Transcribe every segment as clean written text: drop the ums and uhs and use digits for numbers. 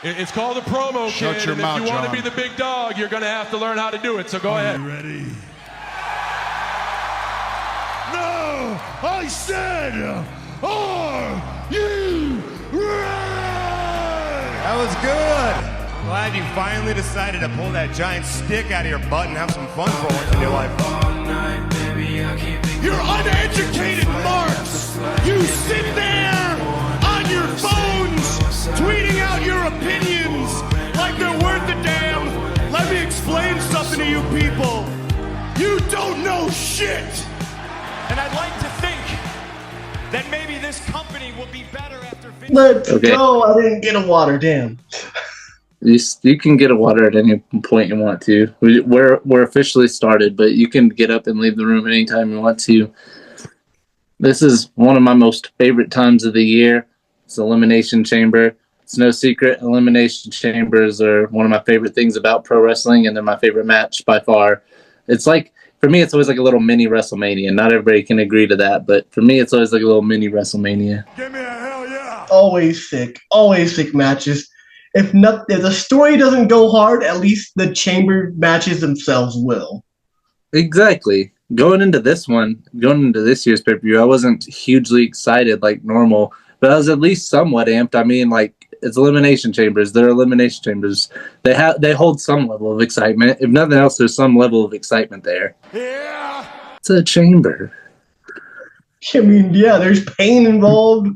It's called a promo, kid. Shut your mouth, if you want to John. be the big dog, you're going to have to learn how to do it. So go ahead. You ready? No! I said, are you ready? That was good. I'm glad you finally decided to pull that giant stick out of your butt and have some fun for once in your life. You're uneducated marks! You sit there on your phones tweeting out your opinions like they're worth a damn. Let me explain something to you people. You don't know shit! And I'd like to think that maybe this company will be better after... Let's go. I didn't get a water, damn. You can get a water at any point you want to. We're officially started, but you can get up and leave the room anytime you want to. This is one of my most favorite times of the year. It's Elimination Chamber. It's no secret. Elimination Chambers are one of my favorite things about pro wrestling, and they're my favorite match by far. It's like, for me, it's always like a little mini Wrestlemania. Not everybody can agree to that, but for me, it's always like a little mini Wrestlemania. Give me a hell yeah! Always sick matches. If the story doesn't go hard, at least the chamber matches themselves will. Exactly. Going into this year's pay-per-view, I wasn't hugely excited like normal, but I was at least somewhat amped. I mean, like, it's Elimination Chambers. They're Elimination Chambers. They hold some level of excitement. If nothing else, there's some level of excitement there. Yeah! It's a chamber. I mean, yeah, there's pain involved.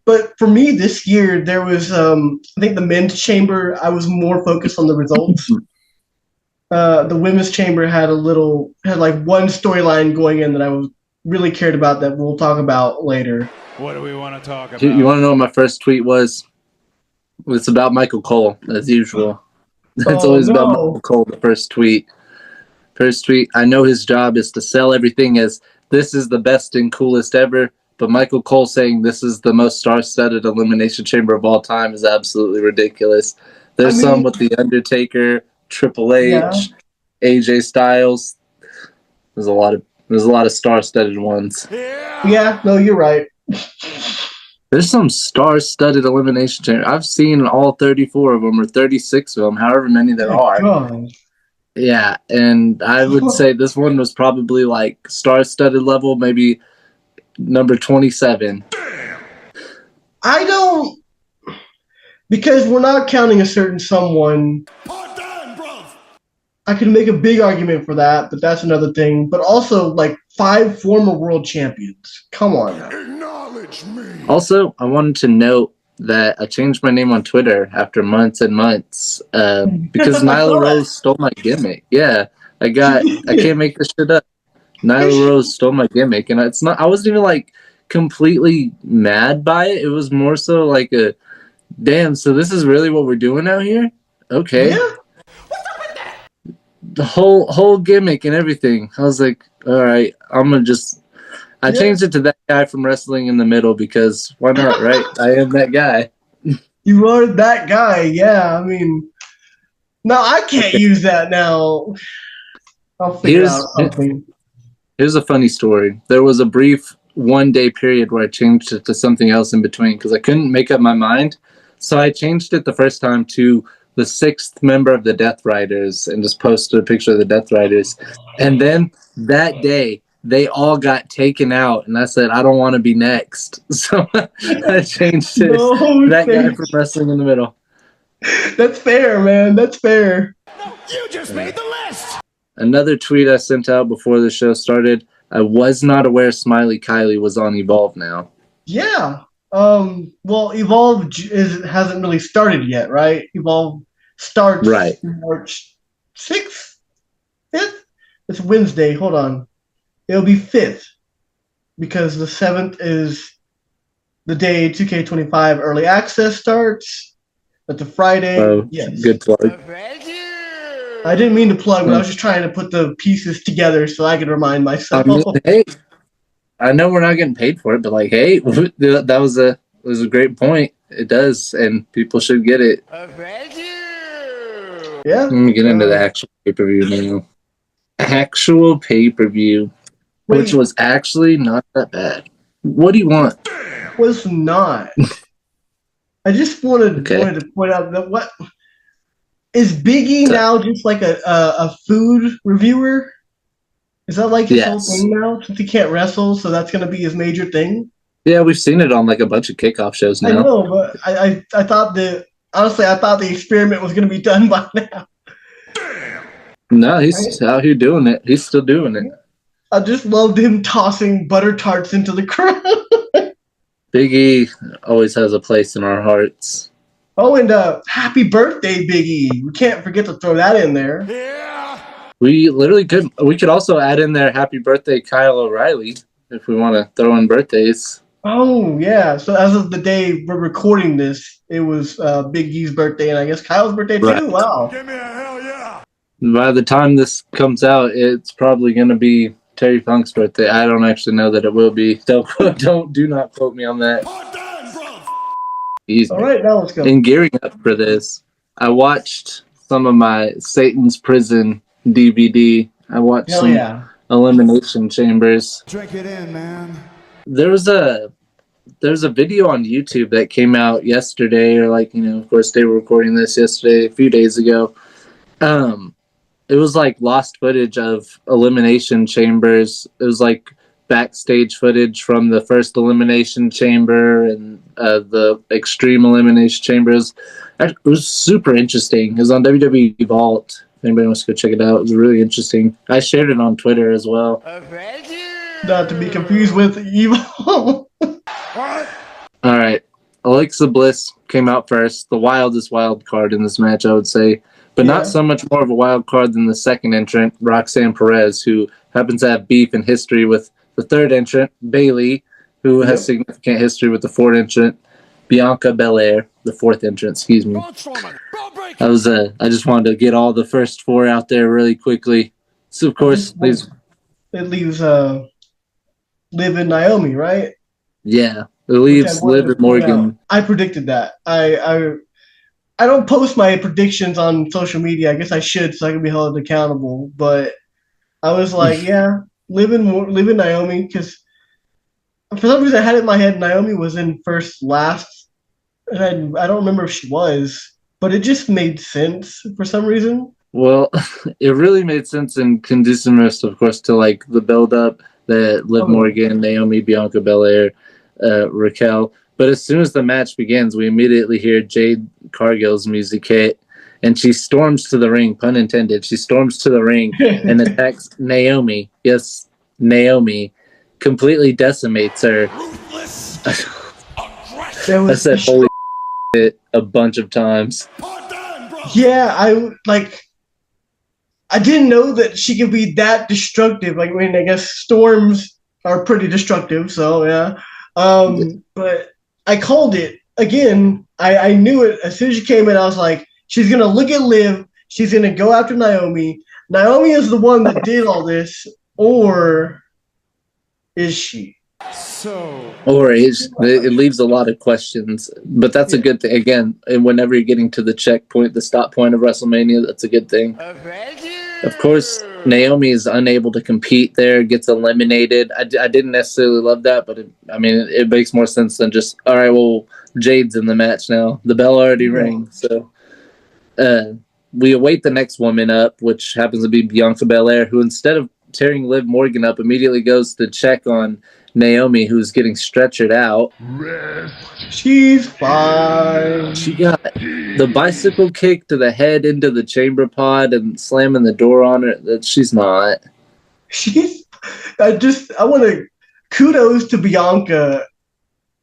But for me this year, there was, I think the men's chamber, I was more focused on the results. The women's chamber had like one storyline going in that I was really cared about that we'll talk about later. What do we want to talk about? You want to know what my first tweet was? It's about Michael Cole, as usual. It's always about Michael Cole, the first tweet. I know his job is to sell everything as this is the best and coolest ever. But Michael Cole saying this is the most star-studded Elimination Chamber of all time is absolutely ridiculous. There's some with The Undertaker, Triple H, AJ Styles. There's a lot of star-studded ones. Yeah, no, you're right. There's some star-studded Elimination Chamber. I've seen all 34 of them or 36 of them, however many there are. God. Yeah, and I would say this one was probably like star-studded level, maybe number 27. Because we're not counting a certain someone. I could make a big argument for that, but that's another thing. But also, like, 5 former world champions. Come on now. Acknowledge me. Also, I wanted to note that I changed my name on Twitter after months and months because Nyla Rose stole my gimmick. Yeah, I can't make this shit up. Nyla Rose stole my gimmick, and I wasn't even like completely mad by it. It was more so like a damn, so this is really what we're doing out here? Okay. Yeah. What's up with that? The whole gimmick and everything. I was like, all right, I changed it to that guy from Wrestling in the Middle because why not, right? I am that guy. You are that guy, yeah. I mean, no, I can't use that now. I'll figure out something. Here's a funny story. There was a brief one-day period where I changed it to something else in between because I couldn't make up my mind. So I changed it the first time to the 6th member of the Death Riders and just posted a picture of the Death Riders. And then that day, they all got taken out, and I said, I don't want to be next. So I changed it. That guy from Wrestling in the Middle. That's fair, man. That's fair. No, you just made the list. Another tweet I sent out before the show started, I was not aware Smiley Kylie was on Evolve now. Yeah. Well, Evolve hasn't really started yet, right? Evolve starts March 6th? 5th? It's Wednesday. Hold on. It'll be 5th because the 7th is the day 2K25 early access starts. That's a Friday. Oh, yes. Good plug. I didn't mean to plug, but I was just trying to put the pieces together so I could remind myself. I mean, hey, I know we're not getting paid for it, but like, hey, that was a great point. It does, and people should get it. Yeah. Let me get into the actual pay-per-view now. Actual pay-per-view, which was actually not that bad. What do you want? Was not. I just wanted to point out that what is Big E now just like a food reviewer? Is that like his whole thing now? Since he can't wrestle, so that's going to be his major thing? Yeah, we've seen it on like a bunch of kickoff shows now. I know, but I thought I thought the experiment was going to be done by now. No, he's out here doing it. He's still doing it. I just loved him tossing butter tarts into the crowd. Big E always has a place in our hearts. Oh, and happy birthday, Big E. We can't forget to throw that in there. Yeah. We literally could. We could also add in there happy birthday, Kyle O'Reilly, if we want to throw in birthdays. Oh, yeah. So as of the day we're recording this, it was Big E's birthday, and I guess Kyle's birthday too. Right. Wow. Give me a hell yeah. By the time this comes out, it's probably going to be Terry Funk's birthday. I don't actually know that it will be. Do not quote me on that. All right, now let's go. In gearing up for this, I watched some of my Satan's Prison DVD. I watched Elimination Chambers. Drink it in, man. There's a video on YouTube that came out yesterday, or of course they were recording this yesterday, a few days ago. It was like lost footage of Elimination Chambers. It was like backstage footage from the first Elimination Chamber and the Extreme Elimination Chambers. It was super interesting. It was on WWE Vault. If anybody wants to go check it out, it was really interesting. I shared it on Twitter as well. Not to be confused with Evil. All right. Alexa Bliss came out first. The wildest wild card in this match, I would say. But not so much more of a wild card than the second entrant, Roxanne Perez, who happens to have beef in history with the third entrant, Bayley, who has significant history with the fourth entrant, Bianca Belair, the fourth entrant, excuse me. I just wanted to get all the first four out there really quickly. So, of course, it leaves Liv and Naomi, right? Yeah, it leaves Liv and Morgan. I predicted that. I don't post my predictions on social media. I guess I should, so I can be held accountable. But I was like, Liv and Naomi, because for some reason I had it in my head Naomi was in first, last, and I don't remember if she was, but it just made sense for some reason. Well, it really made sense in conduciveness, of course, to like the build-up that Liv Morgan, Naomi, Bianca Belair, Raquel. But as soon as the match begins, we immediately hear Jade Cargill's music hit, and she storms to the ring, pun intended. She storms to the ring and attacks Naomi. Yes, Naomi. Completely decimates her. I said holy shit a bunch of times. Yeah, I didn't know that she could be that destructive. Like, I mean, I guess storms are pretty destructive, so yeah. But I called it again. I knew it as soon as she came in. I was like, she's gonna look at Liv. She's gonna go after Naomi. Naomi is the one that did all this, or is she? Or it leaves a lot of questions, but that's a good thing. Again, and whenever you're getting to the checkpoint, the stop point of WrestleMania, that's a good thing. Of course, Naomi is unable to compete there, gets eliminated. I didn't necessarily love that, but it makes more sense than just, all right, well, Jade's in the match now. The bell already rang. So we await the next woman up, which happens to be Bianca Belair, who instead of tearing Liv Morgan up, immediately goes to check on Naomi, who's getting stretchered out. She's fine. She got the bicycle kick to the head into the chamber pod and slamming the door on her. That she's not. I want to kudos to Bianca.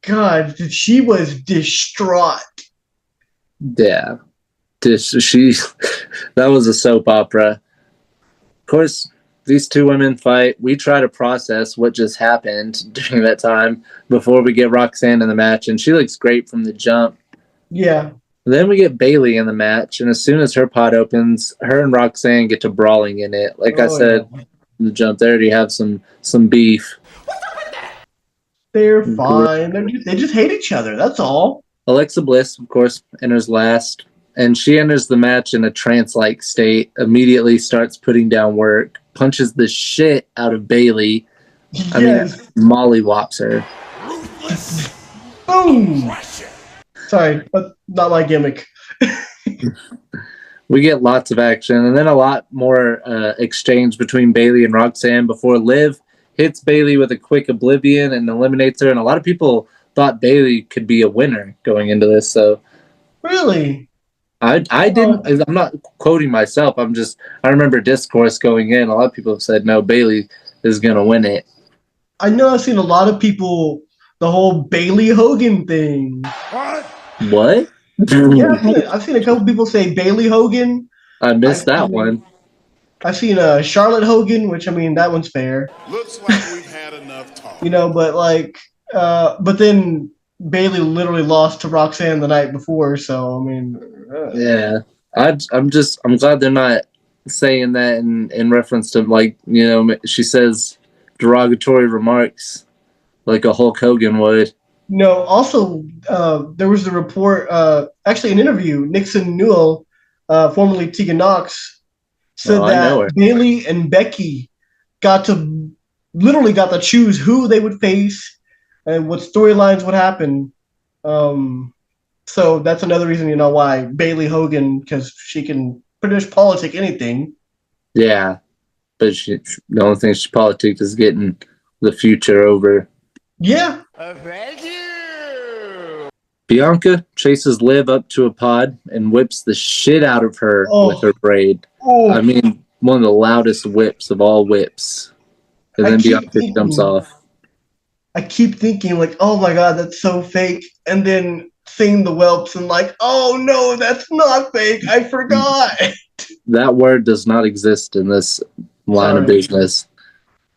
God, she was distraught. Yeah. That was a soap opera. Of course, these two women fight. We try to process what just happened during that time before we get Roxanne in the match, and she looks great from the jump. Yeah. Then we get Bayley in the match, and as soon as her pod opens, her and Roxanne get to brawling in it. Like I said, in the jump, they already have some beef. What's up with that? They're fine. They just hate each other. That's all. Alexa Bliss, of course, enters last, and she enters the match in a trance-like state, immediately starts putting down work, punches the shit out of Bayley. Molly whops her. Boom! Sorry, but not my gimmick. We get lots of action, and then a lot more exchange between Bayley and Roxanne before Liv hits Bayley with a quick oblivion and eliminates her. And a lot of people thought Bayley could be a winner going into this. So Really? I didn't. I'm not quoting myself. I remember discourse going in. A lot of people have said no, Bayley is going to win it. I know I've seen a lot of people, the whole Bayley Hogan thing. What? Yeah, I've seen a couple people say Bayley Hogan. I missed that one. I've seen Charlotte Hogan, which, I mean, that one's fair. Looks like we've had enough talk. But then Bayley literally lost to Roxanne the night before, so, I mean. Yeah. I'm glad they're not saying that in reference to, she says derogatory remarks like a Hulk Hogan would. No, also, there was the report, actually an interview, Nixon Newell, formerly Tegan Knox, said that Bayley and Becky got to choose who they would face and what storylines would happen. So that's another reason, why Bayley Hogan, because she can pretty much politic anything. Yeah, but the only thing she politics is getting the future over. Yeah. Thank you. Bianca chases Liv up to a pod and whips the shit out of her with her braid. Oh. I mean, one of the loudest whips of all whips. And then Bianca jumps off. I keep thinking, oh my God, that's so fake. And then seeing the whelps and oh no, that's not fake. I forgot. That word does not exist in this line of business.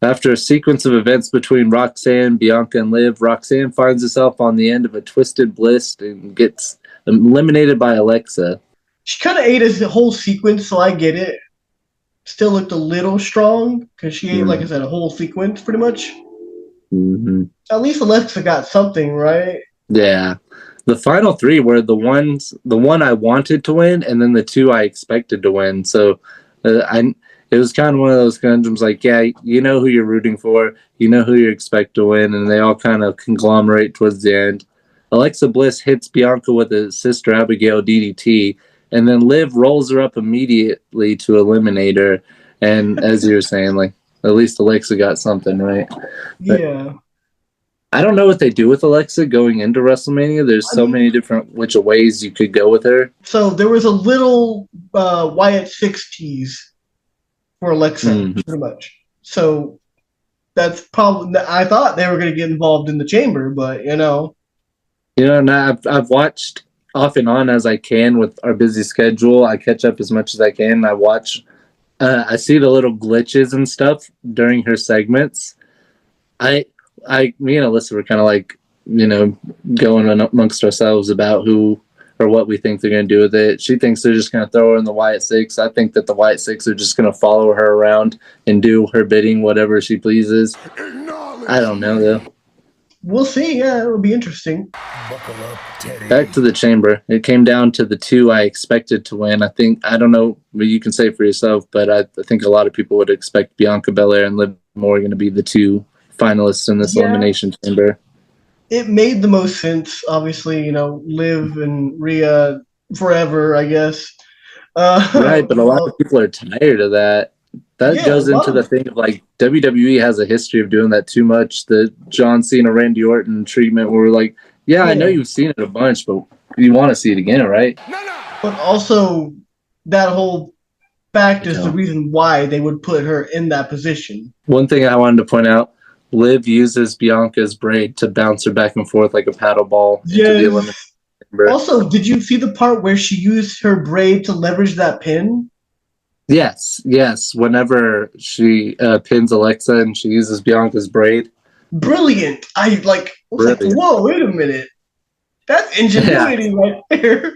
After a sequence of events between Roxanne, Bianca, and Liv, Roxanne finds herself on the end of a twisted bliss and gets eliminated by Alexa. She kind of ate a whole sequence, so I get it. Still looked a little strong because she ate, like I said, a whole sequence pretty much. Mm-hmm. At least Alexa got something, right? Yeah. The final three were the one I wanted to win and then the two I expected to win. So it was kind of one of those conundrums you know who you're rooting for, you know who you expect to win, and they all kind of conglomerate towards the end. Alexa Bliss hits Bianca with a Sister Abigail DDT, and then Liv rolls her up immediately to eliminate her. And as you were saying, at least Alexa got something, right? Yeah. I don't know what they do with Alexa going into WrestleMania. There's so many different ways you could go with her. So there was a little Wyatt 6 tease for Alexa, pretty much. So that's probably. I thought they were going to get involved in the chamber, but now I've watched off and on as I can with our busy schedule. I catch up as much as I can. I watch. I see the little glitches and stuff during her segments. Me and Alyssa were kind of going amongst ourselves about who or what we think they're going to do with it. She thinks they're just going to throw her in the Wyatt Six. I think that the Wyatt Six are just going to follow her around and do her bidding, whatever she pleases. I don't know, though. We'll see. Yeah, it'll be interesting. Buckle up, Teddy. Back to the chamber. It came down to the two I expected to win. I don't know what you can say for yourself, but I think a lot of people would expect Bianca Belair and Liv Morgan to be the two finalists in this elimination chamber. It made the most sense, obviously, Liv and Rhea forever, I guess. Right, but a lot of people are tired of that. That goes into the thing of WWE has a history of doing that too much. The John Cena, Randy Orton treatment where we're I know you've seen it a bunch, but you want to see it again, right? But also, that whole fact is the reason why they would put her in that position. One thing I wanted to point out, Liv uses Bianca's braid to bounce her back and forth like a paddle ball into the elimination chamber. Also, did you see the part where she used her braid to leverage that pin? Yes. Whenever she pins Alexa and she uses Bianca's braid. Brilliant. I was whoa, wait a minute. That's ingenuity right there.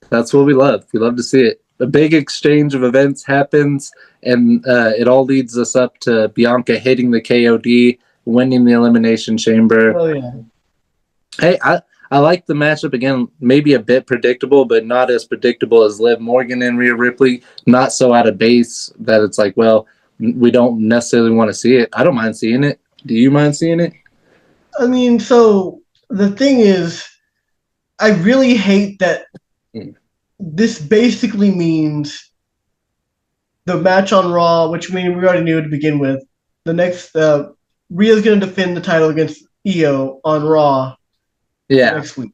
That's what we love. We love to see it. A big exchange of events happens, and it all leads us up to Bianca hitting the KOD, winning the Elimination Chamber. Oh, yeah. Hey, I like the matchup. Again, maybe a bit predictable, but not as predictable as Liv Morgan and Rhea Ripley. Not so out of base that it's we don't necessarily want to see it. I don't mind seeing it. Do you mind seeing it? I mean, so the thing is, I really hate that this basically means the match on Raw, which we already knew to begin with. The next, Rhea's going to defend the title against Io on Raw next week.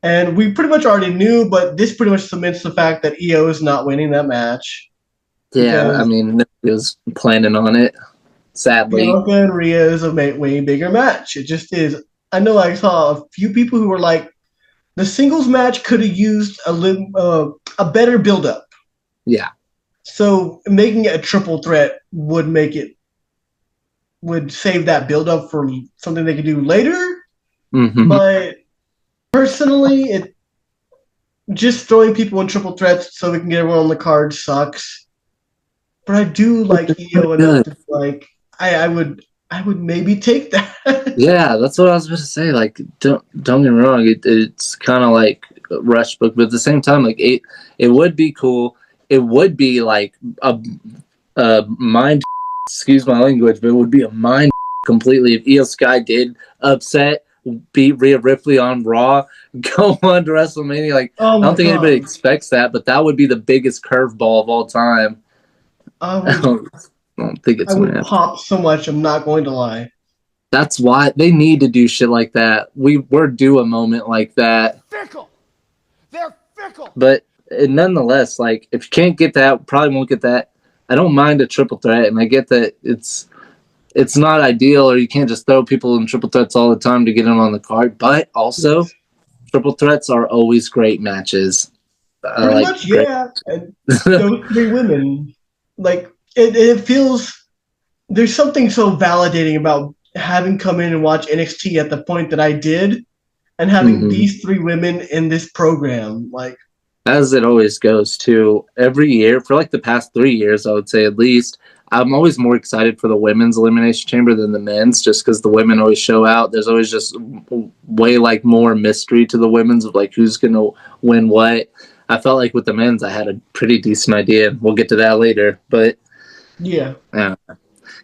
And we pretty much already knew, but this pretty much cements the fact that Io is not winning that match. Yeah, I mean, nobody was planning on it, sadly. Bianca and Rhea is a way bigger match. It just is. I know I saw a few people who were like, the singles match could have used a better build-up. Yeah. So making it a triple threat would save that build-up for something they could do later. Mm-hmm. But personally, just throwing people in triple threats so we can get everyone on the card sucks. But I do like Io enough to like I would maybe take that. Yeah, that's what I was about to say. Like, don't get me wrong, it's kind of like a rush book, but at the same time, like it would be cool. It would be like a mind. Excuse my language, but it would be a mind completely if Io Sky did upset, beat Rhea Ripley on Raw, go on to WrestleMania. Like, I don't think anybody expects that, but that would be the biggest curveball of all time. I don't think it's going to happen. Pop so much, I'm not going to lie. That's why they need to do shit like that. We're due a moment like that. Fickle. They're fickle. But nonetheless, like, if you can't get that, probably won't get that. I don't mind a triple threat, and I get that it's not ideal, or you can't just throw people in triple threats all the time to get them on the card. But also, triple threats are always great matches. Pretty much, yeah. And those three women, like, it feels there's something so validating about having come in and watch NXT at the point that I did, and having these three women in this program, like. As it always goes, too. Every year, for like the past 3 years, I would say at least, I'm always more excited for the women's Elimination Chamber than the men's, just because the women always show out. There's always just way like more mystery to the women's of like who's going to win what. I felt like with the men's, I had a pretty decent idea. We'll get to that later. But yeah.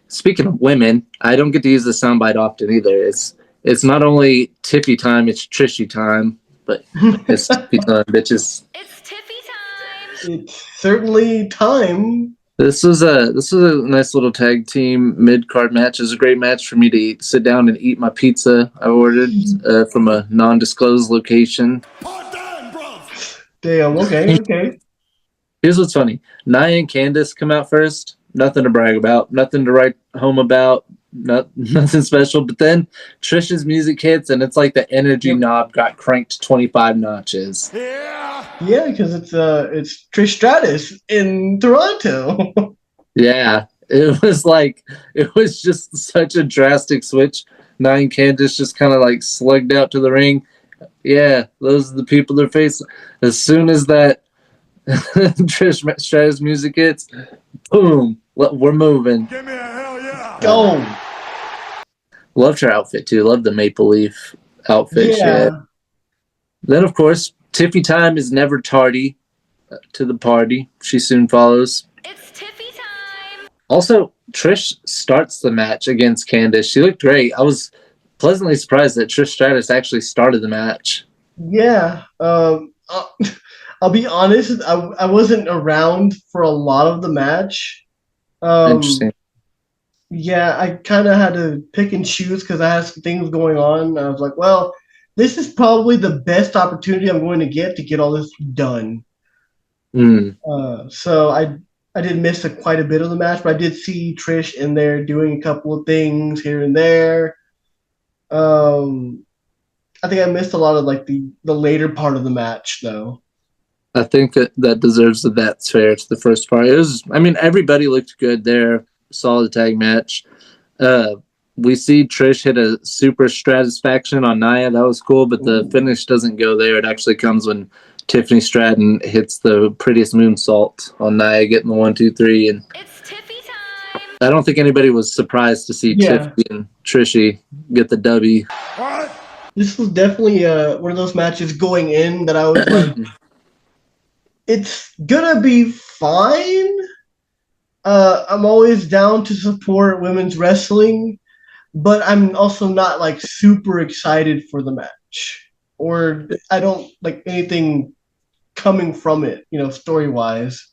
Speaking of women, I don't get to use the soundbite often either. It's not only Tiffy time, it's Trishy time. But it's Tiffy time, bitches. It's Tiffy time. It's certainly time. This was a nice little tag team mid-card match. It was a great match for me to sit down and eat my pizza I ordered from a non-disclosed location. Damn, okay. Here's what's funny. Nia and Candice come out first. Nothing to brag about. Nothing to write home about. Nothing special. But then Trish's music hits, and it's like the energy knob got cranked 25 notches. Yeah, because it's Trish Stratus in Toronto. Yeah, it was just such a drastic switch. Nia and Candice just kind of like slugged out to the ring. Yeah, those are the people they're facing. As soon as that Trish Stratus music hits, boom, we're moving. Give me a hell yeah. Go. Loved her outfit too. Loved the maple leaf outfit. Yeah. Then of course, Tiffy time is never tardy to the party. She soon follows. It's Tiffy time. Also, Trish starts the match against Candice. She looked great. I was pleasantly surprised that Trish Stratus actually started the match. Yeah. I'll be honest, I wasn't around for a lot of the match. Interesting. Yeah, I kind of had to pick and choose because I had some things going on. I was like, well, this is probably the best opportunity I'm going to get all this done. So I did miss quite a bit of the match, but I did see Trish in there doing a couple of things here and there. I think I missed a lot of like the later part of the match, though. I think that deserves that's fair to the first part. It was, I mean, everybody looked good there. Solid tag match. We see Trish hit a super stratisfaction on Nia. That was cool, but the finish doesn't go there. It actually comes when Tiffany Stratton hits the prettiest moonsault on Nia, getting the 1, 2, 3. And It's Tiffy time. I don't think anybody was surprised to see Tiffany and Trishy get the W. This was definitely one of those matches going in that I was like, it's gonna be fine. I'm always down to support women's wrestling, but I'm also not like super excited for the match. or I don't like anything coming from it, story wise.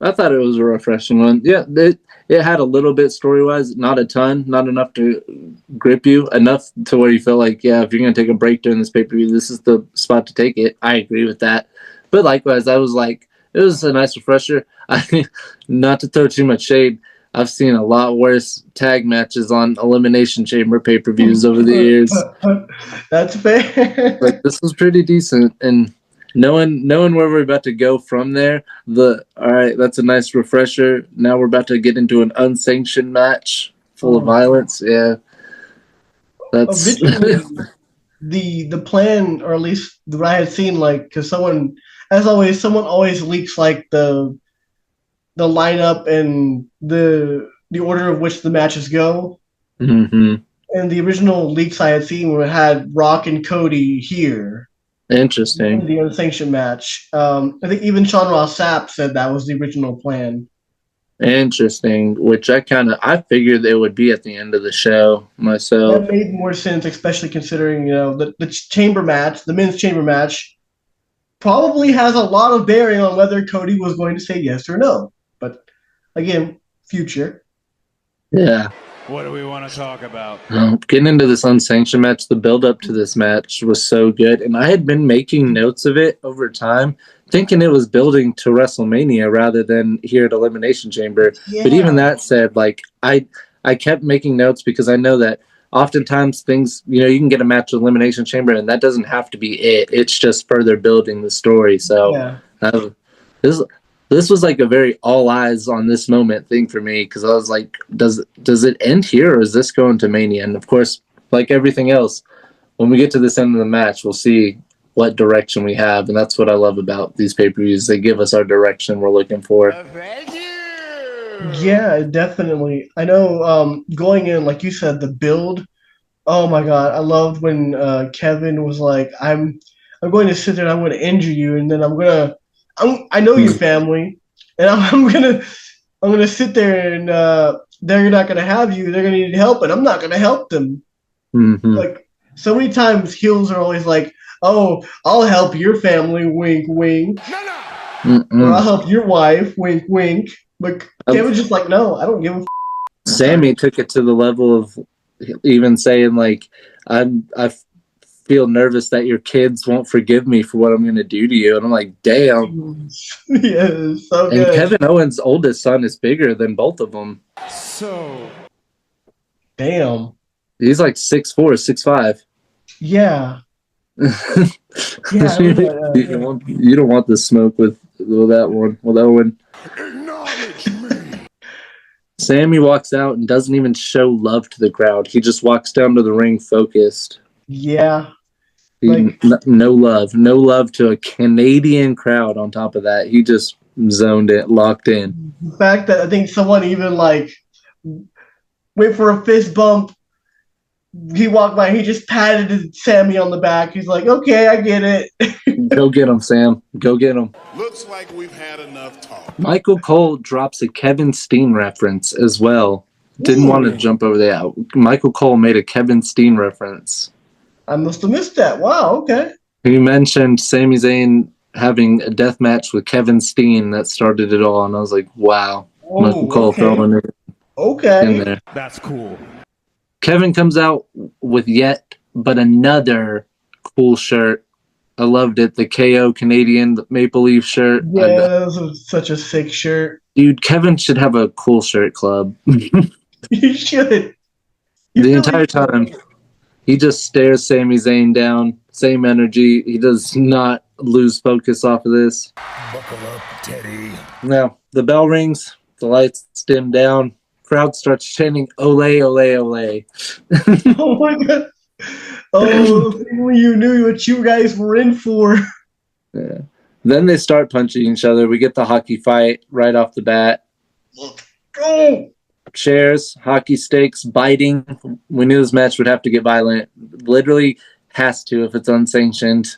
I thought it was a refreshing one. Yeah, it had a little bit story-wise, not a ton, not enough to grip you, enough to where you feel like, yeah, if you're going to take a break during this pay-per-view, this is the spot to take it. I agree with that. But likewise, I was like, it was a nice refresher. Not to throw too much shade, I've seen a lot worse tag matches on Elimination Chamber pay-per-views over the years. That's fair. Like, this was pretty decent, and knowing where we're about to go from there, all right, that's a nice refresher. Now we're about to get into an unsanctioned match full of violence. Yeah, that's Originally, the plan, or at least what I had seen, like, because someone always leaks like the lineup and the order of which the matches go. mm-hmm. And the original leaks I had seen where it had Rock and Cody here. Interesting. The unsanctioned match. I think even Sean Ross Sapp said that was the original plan. Interesting. Which I figured it would be at the end of the show myself. That made more sense, especially considering the chamber match, the men's chamber match, probably has a lot of bearing on whether Cody was going to say yes or no. But again, future. Yeah. What do we want to talk about? Getting into this unsanctioned match, the build-up to this match was so good. And I had been making notes of it over time, thinking it was building to WrestleMania rather than here at Elimination Chamber. Yeah. But even that said, like, I kept making notes because I know that oftentimes things, you can get a match with Elimination Chamber and that doesn't have to be it. It's just further building the story. So this was like a very all eyes on this moment thing for me, because I was like, does it end here or is this going to Mania? And of course, like everything else, when we get to this end of the match, we'll see what direction we have. And that's what I love about these pay-per-views. They give us our direction we're looking for. Yeah, definitely. I know going in, like you said, the build. Oh my God, I loved when Kevin was like, I'm going to sit there and I'm going to injure you, and then I know your family, and I'm gonna sit there and they're not gonna have you. They're gonna need help, and I'm not gonna help them. Mm-hmm. Like so many times, heels are always like, "Oh, I'll help your family," wink, wink. Or I'll help your wife, wink, wink. But Kevin's just like, "No, I don't give a." Sammy took it to the level of even saying like, I feel nervous that your kids won't forgive me for what I'm going to do to you. And I'm like, damn. Yeah, so good. And Kevin Owens' oldest son is bigger than both of them. So, damn. He's like 6'4", 6'5". Yeah. You don't want the smoke with that one. With Owen. Acknowledge me. Sammy walks out and doesn't even show love to the crowd. He just walks down to the ring focused. Yeah. No love to a Canadian crowd. On top of that, he just zoned it, locked in. The fact that I think someone even like went for a fist bump. He walked by. He just patted Sammy on the back. He's like, "Okay, I get it." Go get him, Sam. Go get him. Looks like we've had enough talk. Michael Cole drops a Kevin Steen reference as well. Didn't want to jump over that. Michael Cole made a Kevin Steen reference. I must have missed that. Wow, okay. He mentioned Sami Zayn having a death match with Kevin Steen that started it all, and I was like, wow. Michael Cole throwing it in there. That's cool. Kevin comes out with yet but another cool shirt. I loved it. The KO Canadian Maple Leaf shirt. Yeah, that was such a sick shirt. Dude, Kevin should have a cool shirt club. He should. The entire time. He just stares Sami Zayn down. Same energy. He does not lose focus off of this. Buckle up, Teddy. Now, the bell rings. The lights dim down. Crowd starts chanting, "Ole, ole, ole." Oh, my God. Oh, if only you knew what you guys were in for. Yeah. Then they start punching each other. We get the hockey fight right off the bat. Go! Chairs, hockey sticks, biting. We knew this match would have to get violent. Literally has to if it's unsanctioned.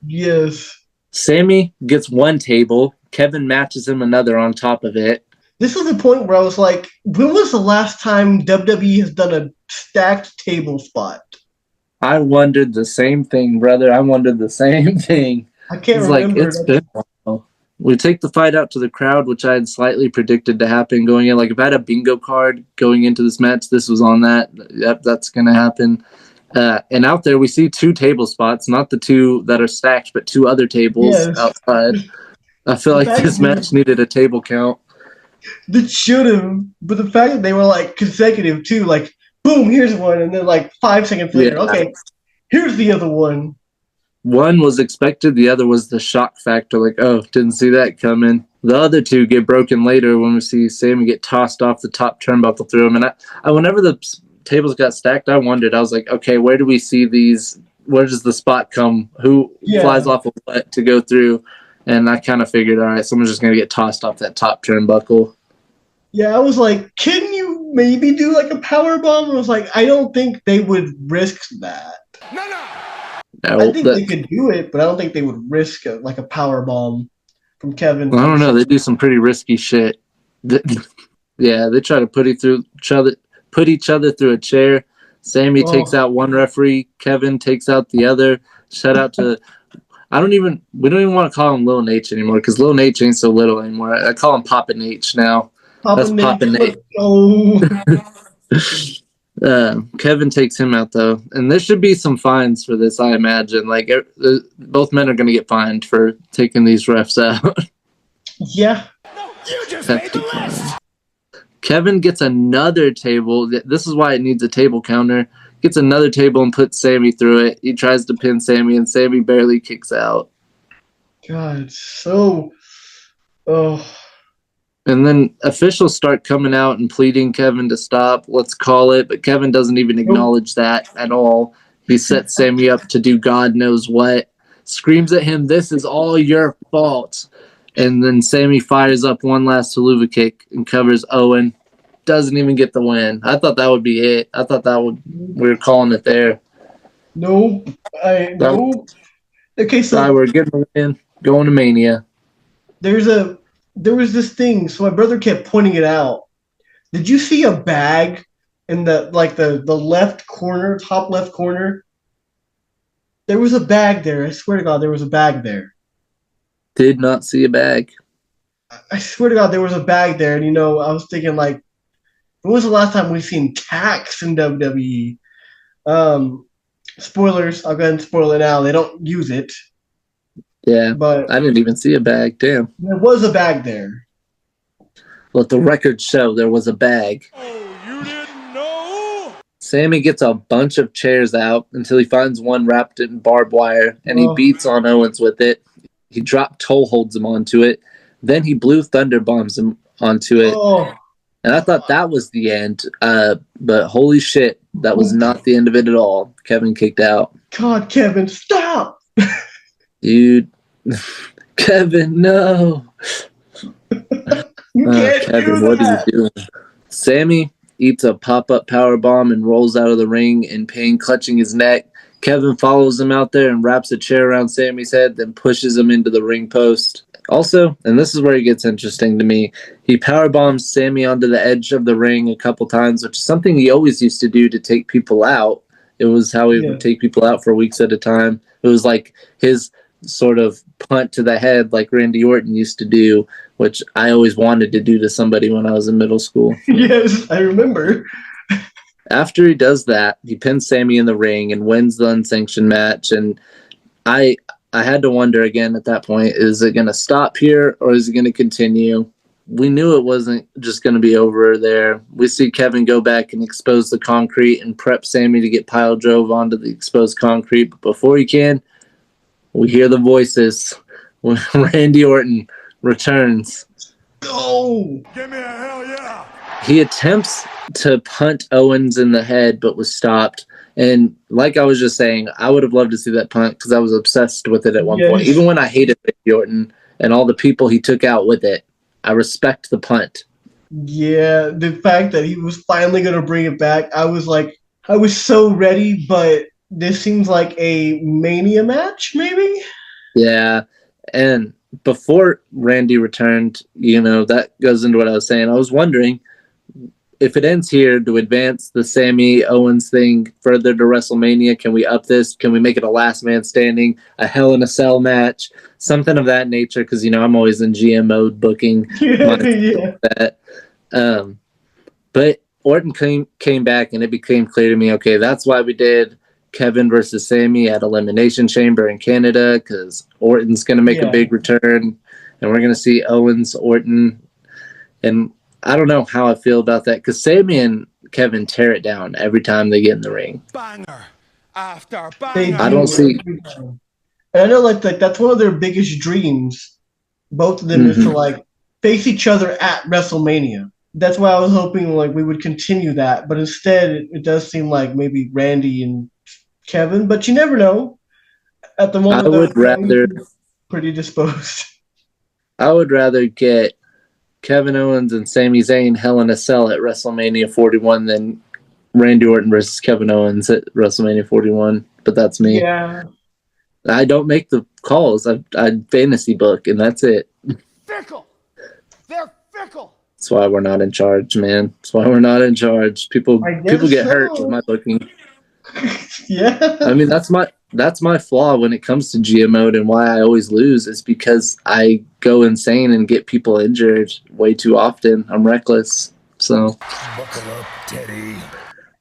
Yes. Sammy gets one table. Kevin matches him another on top of it. This was the point where I was like, when was the last time WWE has done a stacked table spot? I wondered the same thing, brother. I wondered the same thing. I can't It's remember. like, it's been a while. We take the fight out to the crowd, which I had slightly predicted to happen going in. Like, if I had a bingo card going into this match, this was on that. Yep, that's going to happen. And out there, we see 2 table spots, not the 2 that are stacked, but 2 other tables outside. I feel like this match needed a table count. That should have, but the fact that they were like consecutive too, like boom, here's one, and then like 5 seconds later, okay, here's the other one. One was expected, the other was the shock factor, like, oh, didn't see that coming. The other 2 get broken later when we see Sammy get tossed off the top turnbuckle through him. And I whenever the tables got stacked, I wondered, I was like, okay, where do we see these? Where does the spot come? Who flies off of what to go through? And I kind of figured, all right, someone's just going to get tossed off that top turnbuckle. Yeah, I was like, can you maybe do like a power bomb? I was like, I don't think they would risk that. No, I think they could do it, but I don't think they would risk like a power bomb from Kevin. I don't know. They do some pretty risky shit. Yeah, they try to put each other through a chair. Sammy takes out one referee. Kevin takes out the other. Shout out to we don't even want to call him Lil Nate anymore because Lil Nate ain't so little anymore. I call him Papa Nate now. That's Papa Nate. Kevin takes him out though, and there should be some fines for this. I imagine, like both men are going to get fined for taking these refs out. Yeah, You just made the list. Kevin gets another table. This is why it needs a table counter. Gets another table and puts Sammy through it. He tries to pin Sammy, and Sammy barely kicks out. God, so And then officials start coming out and pleading Kevin to stop. Let's call it. But Kevin doesn't even acknowledge that at all. He sets Sammy up to do God knows what. Screams at him, "This is all your fault." And then Sammy fires up one last Helluva Kick and covers Owen. Doesn't even get the win. I thought that would be it. I thought we were calling it there. Nope. Okay, so we're getting the win. Going to Mania. There was this thing, so my brother kept pointing it out. Did you see a bag in the left corner, top left corner? There was a bag there. I swear to God, there was a bag there. Did not see a bag. I swear to God, there was a bag there. And, I was thinking, like, when was the last time we've seen tax in WWE? Spoilers. I'll go ahead and spoil it now. They don't use it. Yeah, but I didn't even see a bag. Damn. There was a bag there. Let the record show there was a bag. Oh, you didn't know? Sammy gets a bunch of chairs out until he finds one wrapped in barbed wire, and he beats on Owens with it. He drop toe holds him onto it. Then he blue thunder bombs him onto it. And I thought that was the end. But holy shit, that was not the end of it at all. Kevin kicked out. God, Kevin, stop! Dude. Kevin, no. You can't Kevin, do what that. are you doing? Sammy eats a pop-up power bomb and rolls out of the ring in pain, clutching his neck. Kevin follows him out there and wraps a chair around Sammy's head, then pushes him into the ring post. Also, and this is where it gets interesting to me, he power bombs Sammy onto the edge of the ring a couple times, which is something he always used to do to take people out. It was how he would take people out for weeks at a time. It was like his sort of punt to the head like Randy Orton used to do, which I always wanted to do to somebody when I was in middle school. Yes, I remember. After he does that, he pins Sammy in the ring and wins the unsanctioned match. And I had to wonder again at that point, is it going to stop here or is it going to continue? We knew it wasn't just going to be over there. We see Kevin go back and expose the concrete and prep Sammy to get pile drove onto the exposed concrete. But before he can, we hear the voices when Randy Orton returns. Go! Give me a hell yeah! He attempts to punt Owens in the head, but was stopped. And like I was just saying, I would have loved to see that punt because I was obsessed with it at one point. Even when I hated Randy Orton and all the people he took out with it, I respect the punt. Yeah, the fact that he was finally going to bring it back, I was so ready, but this seems like a Mania match, maybe? Yeah, and before Randy returned, that goes into what I was saying. I was wondering, if it ends here, to advance the Sami Owens thing further to WrestleMania, can we up this? Can we make it a last man standing, a Hell in a Cell match, something of that nature? Because I'm always in GM mode booking. Yeah. That. But Orton came back, and it became clear to me, okay, that's why we did Kevin versus Sami at Elimination Chamber in Canada, because Orton's going to make a big return, and we're going to see Owens, Orton, and I don't know how I feel about that, because Sami and Kevin tear it down every time they get in the ring. Banger after They banger. I don't see. And I know like that's one of their biggest dreams. Both of them is to like face each other at WrestleMania. That's why I was hoping like we would continue that, but instead it does seem like maybe Randy and Kevin, but you never know. At the moment, I would rather pretty disposed. I would rather get Kevin Owens and Sami Zayn Hell in a Cell at WrestleMania 41 than Randy Orton versus Kevin Owens at WrestleMania 41. But that's me. Yeah. I don't make the calls. I fantasy book, and that's it. Fickle. They're fickle. That's why we're not in charge, man. That's why we're not in charge. People get hurt with my booking. Yeah. I mean, that's my flaw when it comes to GM mode, and why I always lose is because I go insane and get people injured way too often. I'm reckless. So Buckle up, Teddy.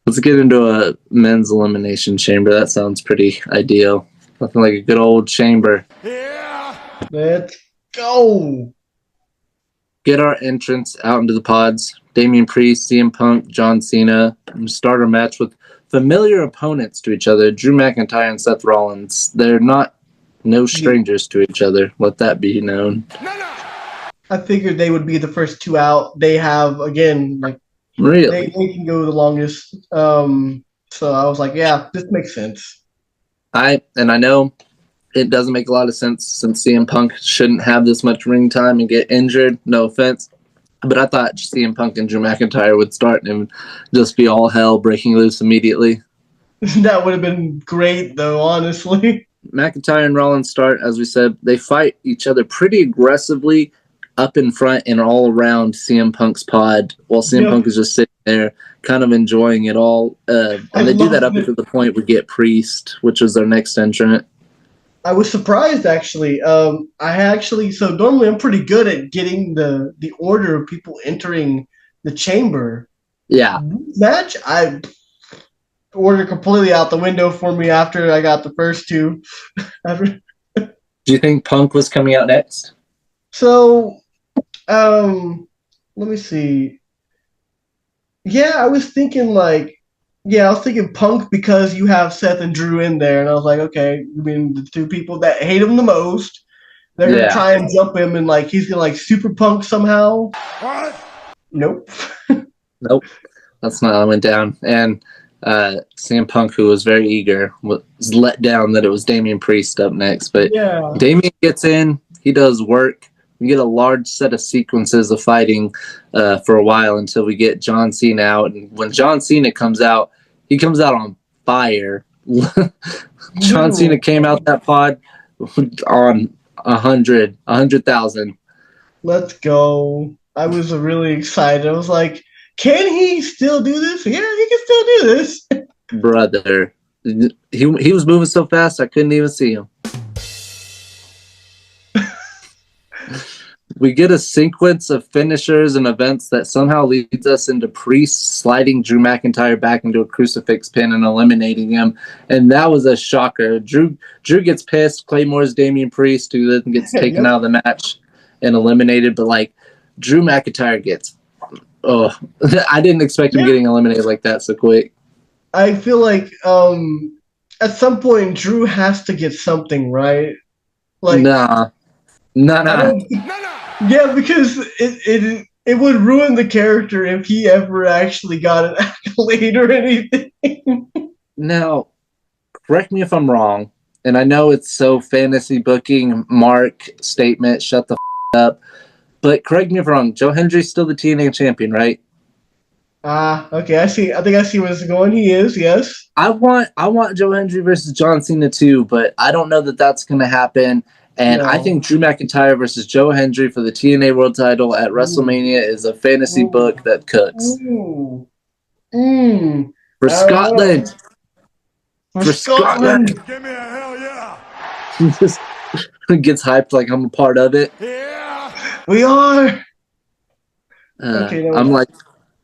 let's get into a men's elimination chamber. That sounds pretty ideal. Nothing like a good old chamber. Yeah. Let's go. Get our entrance out into the pods. Damian Priest, CM Punk, John Cena. Start our match with familiar opponents to each other, Drew McIntyre and Seth Rollins. They're no strangers to each other. Let that be known. I figured they would be the first two out. They have, again, like, Really? they can go the longest. So I was like, yeah, this makes sense. I know it doesn't make a lot of sense since CM Punk shouldn't have this much ring time and get injured. No offense. But I thought CM Punk and Drew McIntyre would start and just be all hell breaking loose immediately. That would have been great, though, honestly. McIntyre and Rollins start, as we said. They fight each other pretty aggressively up in front and all around CM Punk's pod, while CM Punk is just sitting there kind of enjoying it all. And they do that up until the point we get Priest, which was their next entrant. I was surprised, actually. So normally I'm pretty good at getting the order of people entering the chamber. Yeah. Match, I ordered completely out the window for me after I got the first two. Do you think Punk was coming out next? So, let me see. Yeah, I was thinking Punk because you have Seth and Drew in there, and I was like, okay, I mean, the two people that hate him the most, they're gonna try and jump him, and like he's gonna like super Punk somehow. What? Nope. Nope. That's not how it went down. And CM Punk, who was very eager, was let down that it was Damian Priest up next. But Damian gets in, he does work. We get a large set of sequences of fighting for a while until we get John Cena out. And when John Cena comes out, he comes out on fire. John Cena came out that pod on 100,000. Let's go. I was really excited. I was like, can he still do this? Yeah, he can still do this. Brother. He was moving so fast I couldn't even see him. We get a sequence of finishers and events that somehow leads us into Priest sliding Drew McIntyre back into a crucifix pin and eliminating him. And that was a shocker. Drew gets pissed. Claymore's Damian Priest, who then gets taken out of the match and eliminated. But, like, Drew McIntyre gets... Oh, I didn't expect him getting eliminated like that so quick. I feel like at some point Drew has to get something, right? Like Nah. Yeah, because it would ruin the character if he ever actually got an accolade or anything. Now, correct me if I'm wrong, and I know it's so fantasy booking, Mark statement, shut the up, but correct me if I'm wrong, Joe Hendry's still the TNA champion, right? Okay, I see. I think I see where it's going. He is, yes. I want Joe Hendry versus John Cena too, but I don't know that that's going to happen. And No. I think Drew McIntyre versus Joe Hendry for the TNA World Title at WrestleMania is a fantasy book that cooks. Ooh. For I don't Scotland. know. For Scotland. Give me a hell yeah. He just gets hyped like I'm a part of it. Yeah. We are. Okay, no.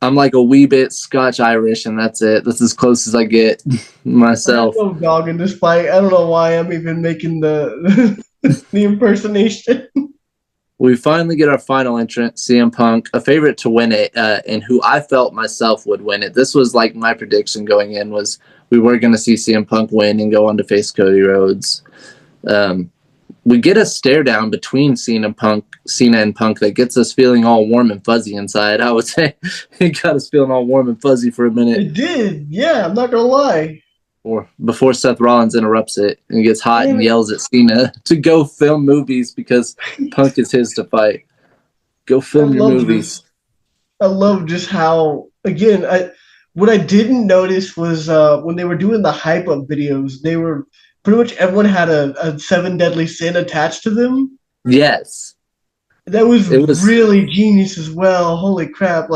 I'm like a wee bit Scotch Irish, and that's it. That's as close as I get myself. I have no dog in this fight. I don't know why I'm even making the the impersonation. We finally get our final entrant, CM Punk, a favorite to win it, and who I felt myself would win it. This was like my prediction going in was we were going to see CM Punk win and go on to face Cody Rhodes. We get a stare down between Cena and Punk that gets us feeling all warm and fuzzy inside. I would say it got us feeling all warm and fuzzy for a minute. It did. Yeah, I'm not going to lie. Or before Seth Rollins interrupts it and gets hot and yells at Cena to go film movies because Punk is his to fight. Go film your movies. I love just how, again, what I didn't notice was when they were doing the hype up videos, they were pretty much everyone had a 7 deadly sin attached to them. Yes. It was really genius as well. Holy crap.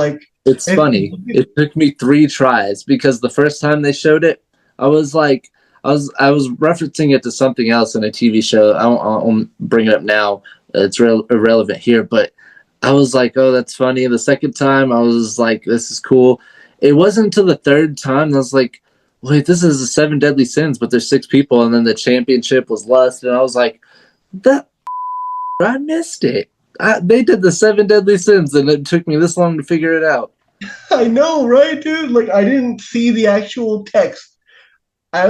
It's funny. It took me 3 tries because the first time they showed it, I was referencing it to something else in a TV show. I won't bring it up now. It's irrelevant here, but I was like, oh, that's funny. The second time, I was like, this is cool. It wasn't until the third time I was like, wait, this is the 7 deadly sins, but there's 6 people, and then the championship was lust, and I was like, I missed it. They did the 7 deadly sins, and it took me this long to figure it out. I know, right, dude? I didn't see the actual text. I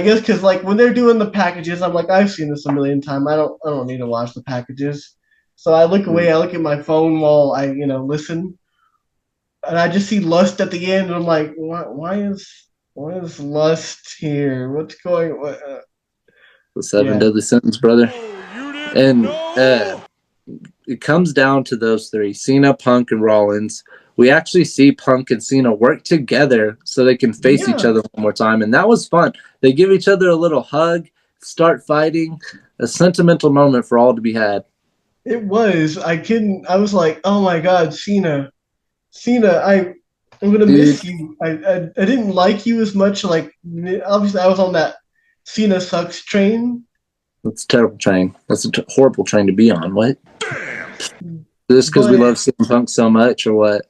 guess because when they're doing the packages, I'm like, I've seen this a million times. I don't need to watch the packages. So I look away. I look at my phone while I listen, and I just see lust at the end, and I'm like, why is lust here? What's going on? The 7 deadly sins, brother. And it comes down to those 3: Cena, Punk, and Rollins. We actually see Punk and Cena work together so they can face each other one more time, and that was fun. They give each other a little hug, start fighting. A sentimental moment for all to be had. It was. I was like, oh my God, Cena, I'm gonna miss you. I didn't like you as much. Obviously, I was on that Cena sucks train. That's a terrible train. That's a horrible train to be on. What? Just because we love CM Punk so much, or what?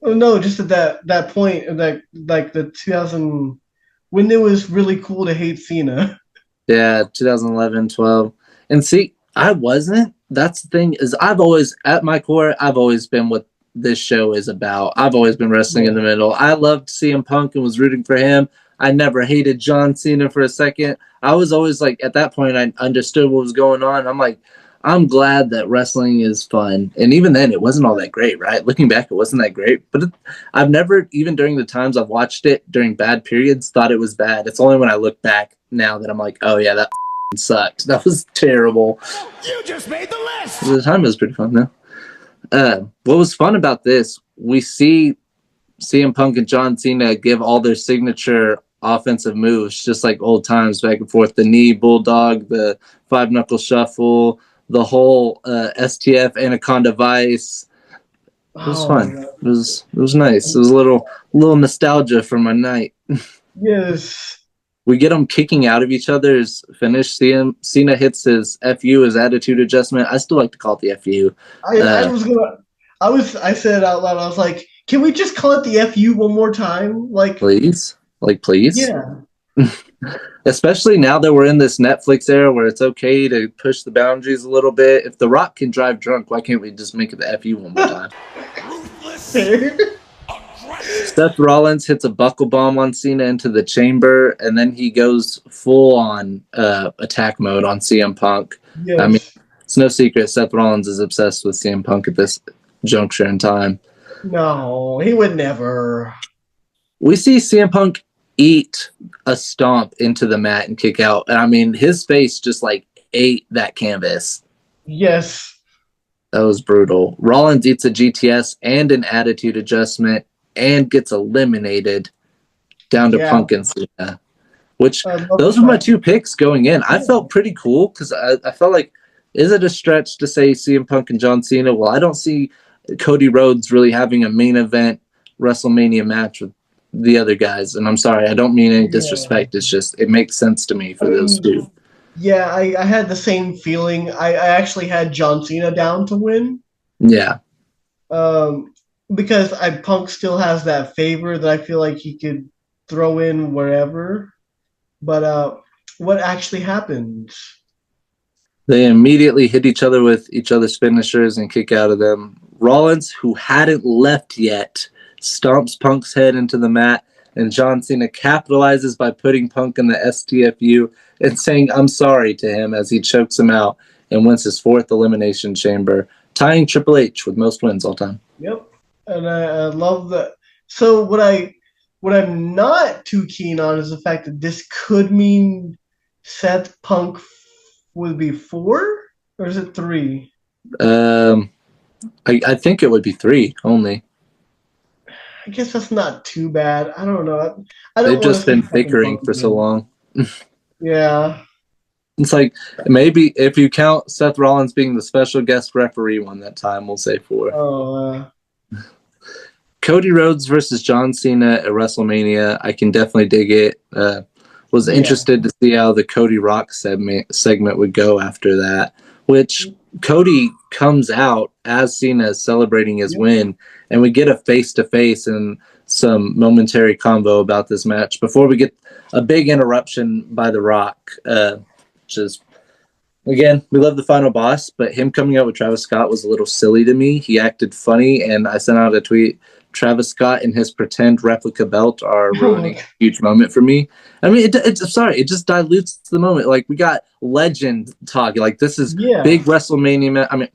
Oh no, just at that point, the 2000 when it was really cool to hate Cena. Yeah, 2011, 12, and see, I wasn't. That's the thing is, at my core, I've always been what this show is about. I've always been wrestling in the middle. I loved CM Punk and was rooting for him. I never hated John Cena for a second. I was always at that point, I understood what was going on. I'm like, I'm glad that wrestling is fun. And even then, it wasn't all that great, right? Looking back, it wasn't that great. But I've never, even during the times I've watched it, during bad periods, thought it was bad. It's only when I look back now that I'm like, oh yeah, that sucked. That was terrible. You just made the list! The time was pretty fun, though. What was fun about this, we see CM Punk and John Cena give all their signature offensive moves, just like old times, back and forth. The knee bulldog, the 5-knuckle shuffle, the whole STF Anaconda Vice. It was fun. It was nice. It was a little nostalgia for my night. Yes. We get them kicking out of each other's finish. Cena hits his FU, his attitude adjustment. I still like to call it the FU. I said it out loud. I was like, can we just call it the FU one more time? Please? Please? Yeah. Especially now that we're in this Netflix era where it's okay to push the boundaries a little bit. If The Rock can drive drunk, why can't we just make it the FU one more time? Seth Rollins hits a buckle bomb on Cena into the chamber, and then he goes full on attack mode on CM Punk. Yes. I mean, it's no secret Seth Rollins is obsessed with CM Punk at this juncture in time. No, he would never. We see CM Punk eat a stomp into the mat and kick out. And I mean, his face just ate that canvas. Yes. That was brutal. Rollins eats a GTS and an attitude adjustment and gets eliminated down to Punk and Cena. which those were my two picks going in. I felt pretty cool because I felt like, is it a stretch to say CM Punk and John Cena? Well, I don't see Cody Rhodes really having a main event WrestleMania match with the other guys. And I'm sorry, I don't mean any disrespect. It's just, it makes sense to me for those two. Yeah, I had the same feeling. I actually had John Cena down to win. Yeah. Because Punk still has that favor that I feel like he could throw in wherever. But what actually happened? They immediately hit each other with each other's finishers and kick out of them. Rollins, who hadn't left yet, stomps Punk's head into the mat, and John Cena capitalizes by putting Punk in the STFU and saying "I'm sorry" to him as he chokes him out and wins his 4th Elimination Chamber, tying Triple H with most wins all time. Yep, and I love that. So what I'm not too keen on is the fact that this could mean Seth Punk would be 4, or is it 3? I think it would be 3 only. I guess that's not too bad. I don't know. They've just been bickering for so long. Yeah. It's like, maybe if you count Seth Rollins being the special guest referee one that time, we'll say 4. Cody Rhodes versus John Cena at WrestleMania. I can definitely dig it. Was interested to see how the Cody Rock segment would go after that, which Cody comes out as Cena is celebrating his win, and we get a face-to-face and some momentary convo about this match before we get a big interruption by The Rock, which is, again, we love the final boss, but him coming out with Travis Scott was a little silly to me. He acted funny, and I sent out a tweet, Travis Scott and his pretend replica belt are ruining a huge moment for me. I mean, it just dilutes the moment. Like, we got legend talk. Like, this is big WrestleMania. I mean,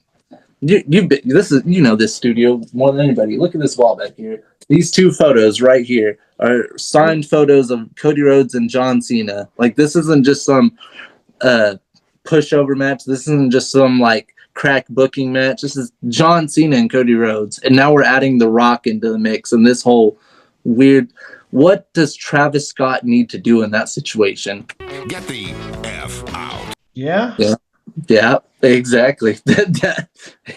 this studio more than anybody. Look at this wall back here. These 2 photos right here are signed photos of Cody Rhodes and John Cena. Like, this isn't just some pushover match. This isn't just some like crack booking match. This is John Cena and Cody Rhodes, and now we're adding The Rock into the mix. And this whole weird. What does Travis Scott need to do in that situation? Get the F out. Yeah. Yeah. Exactly.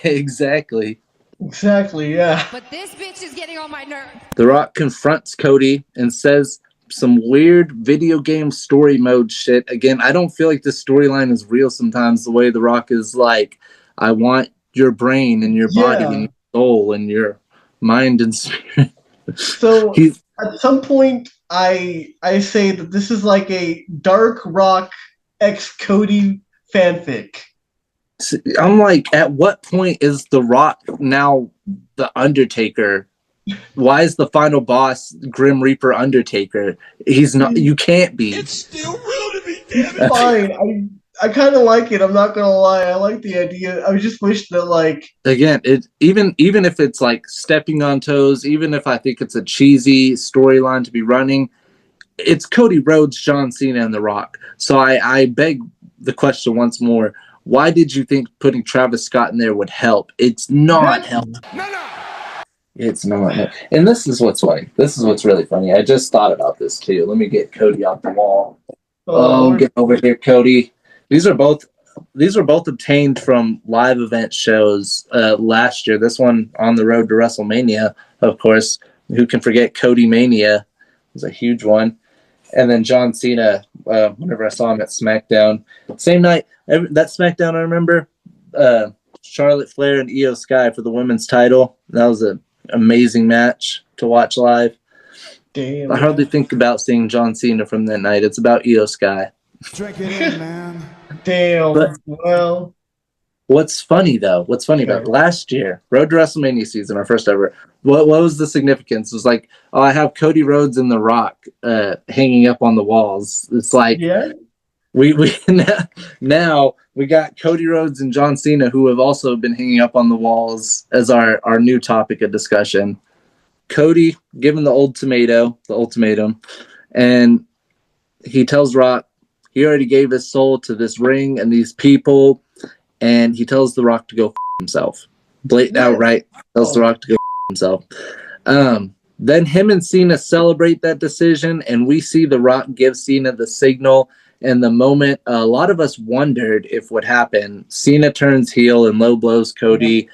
Exactly. Exactly. Yeah. But this bitch is getting on my nerve. The Rock confronts Cody and says some weird video game story mode shit. Again, I don't feel like this storyline is real sometimes, the way The Rock is like, I want your brain and your body and your soul and your mind and spirit. So at some point, I say that this is like a Dark Rock X Cody fanfic. I'm like, at what point is The Rock now the Undertaker? Why is the final boss Grim Reaper Undertaker? He's not. You can't be. It's still real to me, damn it. It's fine. I kind of like it. I'm not gonna lie. I like the idea. I just wish that, like, again, it even if it's like stepping on toes, even if I think it's a cheesy storyline to be running, it's Cody Rhodes, John Cena, and The Rock. So I beg the question once more: why did you think putting Travis Scott in there would help? It's not help. No. It's not. And this is what's funny. This is what's really funny. I just thought about this too. Let me get Cody off the wall. Oh, get over here, Cody. These are both obtained from live event shows last year. This one on the road to WrestleMania, of course. Who can forget Cody Mania? It was a huge one. And then John Cena, whenever I saw him at SmackDown. Same night, that SmackDown I remember, Charlotte Flair and Io Sky for the women's title. That was an amazing match to watch live. Damn. I hardly think about seeing John Cena from that night. It's about Io Sky. Drink it in, man. Damn. But well, what's funny about last year, Road to WrestleMania season, our first ever, what was the significance? It was like, oh, I have Cody Rhodes and The Rock hanging up on the walls. It's like, we now we got Cody Rhodes and John Cena, who have also been hanging up on the walls as our new topic of discussion. Cody given the ultimatum, and he tells Rock he already gave his soul to this ring and these people, and he tells The Rock to go himself. Outright tells The Rock to go himself. Then him and Cena celebrate that decision, and we see The Rock give Cena the signal. And the moment a lot of us wondered if what happened, Cena turns heel and low blows Cody,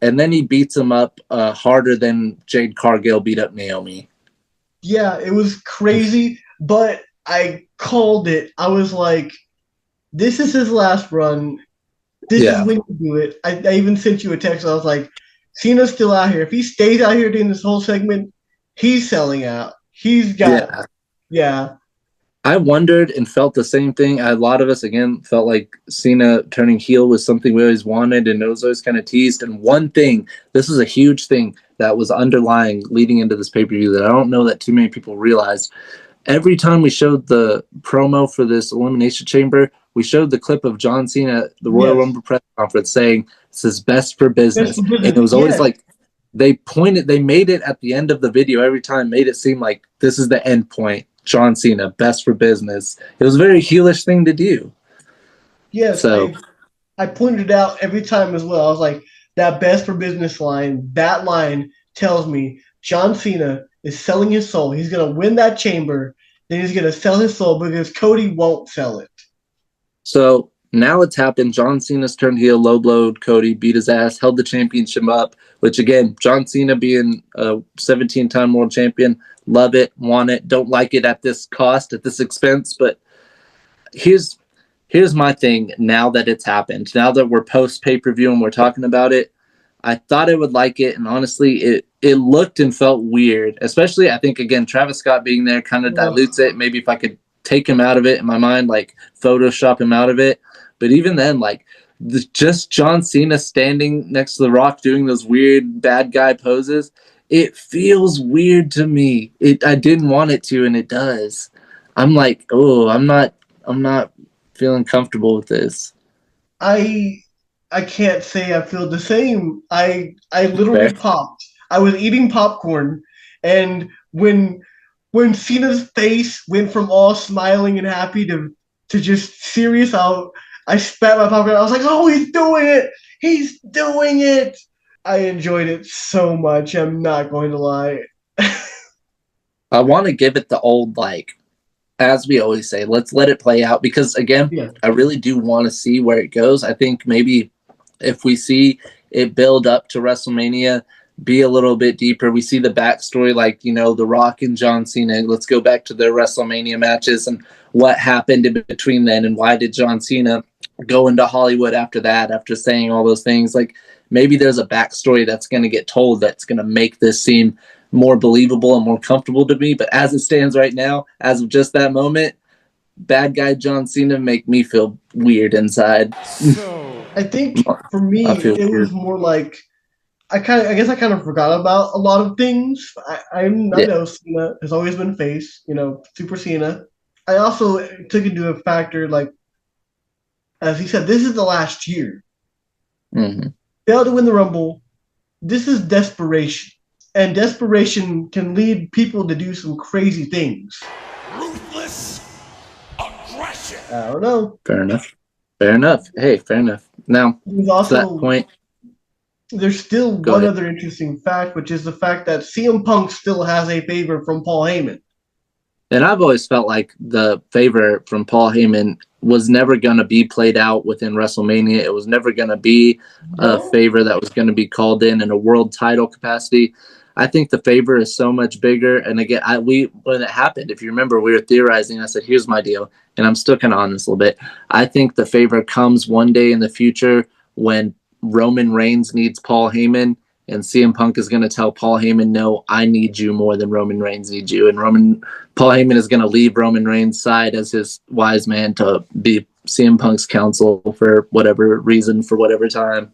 and then he beats him up harder than Jade Cargill beat up Naomi. Yeah, it was crazy, but I called it. I was like, this is his last run. This is when you do it. I even sent you a text. I was like, Cena's still out here. If he stays out here during this whole segment, he's selling out. He's got I wondered and felt the same thing. A lot of us, again, felt like Cena turning heel was something we always wanted, and it was always kind of teased. And one thing, this is a huge thing that was underlying leading into this pay-per-view that I don't know that too many people realized. Every time we showed the promo for this Elimination Chamber, we showed the clip of John Cena at the Royal Rumble press conference saying, this is best for business. And it was always like, they made it at the end of the video every time, made it seem like this is the end point. John Cena, best for business. It was a very heelish thing to do. Yes, so I pointed it out every time as well. I was like, that best for business line, that line tells me John Cena is selling his soul. He's going to win that chamber. Then he's going to sell his soul because Cody won't sell it. So now it's happened. John Cena's turned heel, low blowed Cody, beat his ass, held the championship up, which again, John Cena being a 17-time world champion, love it, want it, don't like it at this cost, at this expense. But here's my thing now that it's happened. Now that we're post pay-per-view and we're talking about it, I thought I would like it, and honestly, it looked and felt weird. Especially, I think, again, Travis Scott being there kind of dilutes it. Maybe if I could take him out of it in my mind, like Photoshop him out of it. But even then, like, just John Cena standing next to The Rock doing those weird bad guy poses, it feels weird to me. I didn't want it to, and it does. I'm like, oh, I'm not feeling comfortable with this. I can't say I feel the same. I literally popped. I was eating popcorn, and when Cena's face went from all smiling and happy to just serious, I spat my popcorn. I was like, oh, he's doing it! He's doing it! I enjoyed it so much. I'm not going to lie. I want to give it the old, like, as we always say, let's let it play out. Because, again, I really do want to see where it goes. I think maybe if we see it build up to WrestleMania, be a little bit deeper. We see the backstory, like, The Rock and John Cena. Let's go back to their WrestleMania matches and what happened in between then, and why did John Cena go into Hollywood after that, after saying all those things. Like, maybe there's a backstory that's going to get told that's going to make this seem more believable and more comfortable to me. But as it stands right now, as of just that moment, bad guy John Cena make me feel weird inside. I think for me, it was more like I guess I kind of forgot about a lot of things. I know Cena has always been face, Super Cena. I also took into a factor, like, as he said, this is the last year. Mm-hmm. Failed to win the Rumble. This is desperation. And desperation can lead people to do some crazy things. Ruthless aggression. I don't know. Fair enough. Hey, fair enough. Now, also, to that point, there's still one other interesting fact, which is the fact that CM Punk still has a favor from Paul Heyman. And I've always felt like the favor from Paul Heyman was never going to be played out within WrestleMania. It was never going to be a favor that was going to be called in a world title capacity. I think the favor is so much bigger. And again, when it happened, if you remember, we were theorizing. I said, here's my deal. And I'm still kind of on this a little bit. I think the favor comes one day in the future when Roman Reigns needs Paul Heyman, and CM Punk is going to tell Paul Heyman, no, I need you more than Roman Reigns needs you. And Paul Heyman is going to leave Roman Reigns' side as his wise man to be CM Punk's counsel for whatever reason, for whatever time.